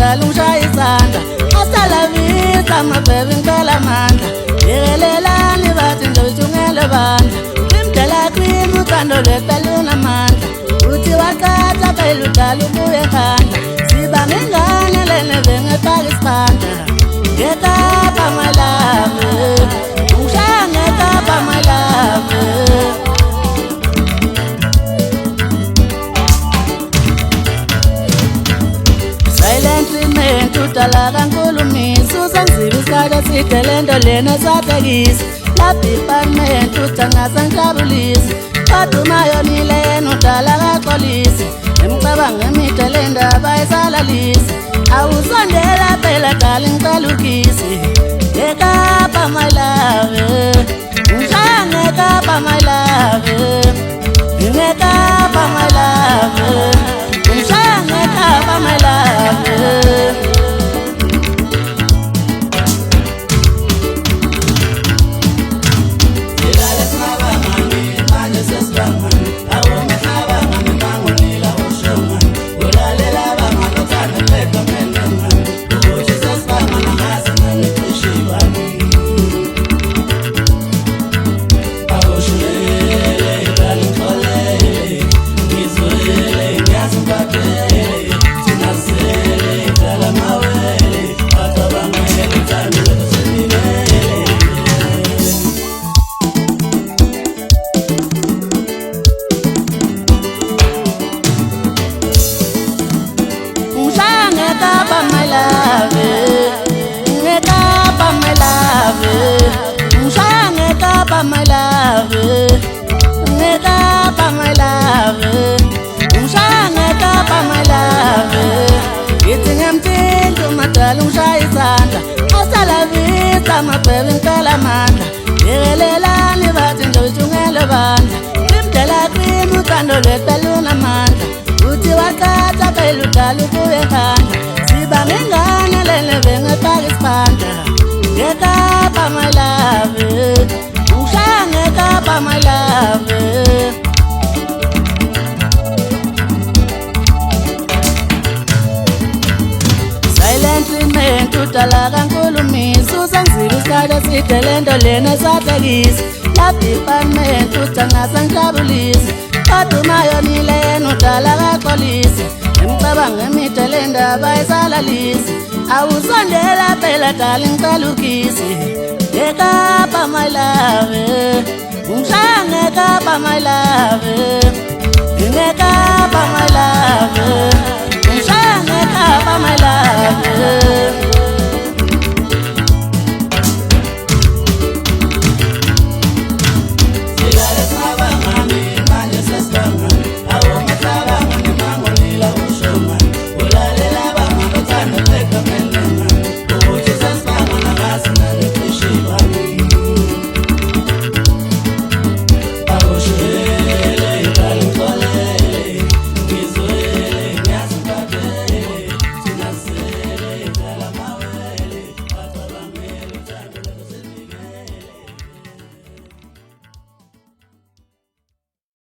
udala ungishaya isandla. Hasta la vista my baby ngicela amandla. Yekelelani bathi nje uthungele bandla. Imdala kwimi uthando lwethu lunamandla. Uthi waqatha phela udala ubuye ekhanda. Sibambe ingane lena bengefaka isibanda. Ngekapa my love, ungishaya ngekapa my love. Silent treatment udala kankulumisi. Usangizibisa isikhathi eside lento lena esahlekisa. La department uthangasa ngijabulisi. Kodwa umayonile yena udala kaxolisi. Emicabanga emide le ndaba esalalisi. Awusondela phela dala ngicela ukhisi. Ngekapa my love, ungishaya ngekapa my love. Ngekapa my love, ungishaya ngekapa my love. Ngekapa my love, ngekapa my love, ungishaya ngekapa my love, ngekapa my love, ungishaya ngekapa my love. Ngithi ngiyamthinta umadala ungishaya isandla. Hasta la vista my baby ngicela amandla. Yekelelani bathi nje uthungele bandla. Imdala kwimi uthando lwethu lunamandla. Uthi waqatha phela udala ubuye ekhanda. Sibambe ingane lena bengefaka isibanda. Ngekapa my love, ungishaya ngekapa my love. Silent treatment udala kankulumisi. Usangizibisa isikhathi eside lento lena esahlekisa. La department uthangasa ngijabulisi. Kodwa umayonile yena udala kaxolisi. Emicabanga emide le ndaba esalalisi. Awusondela phela dala ngicela ukhisi. Ngekapa my love, ungishaya ngekapa my love. Ngekapa my love, ungishaya ngekapa my love.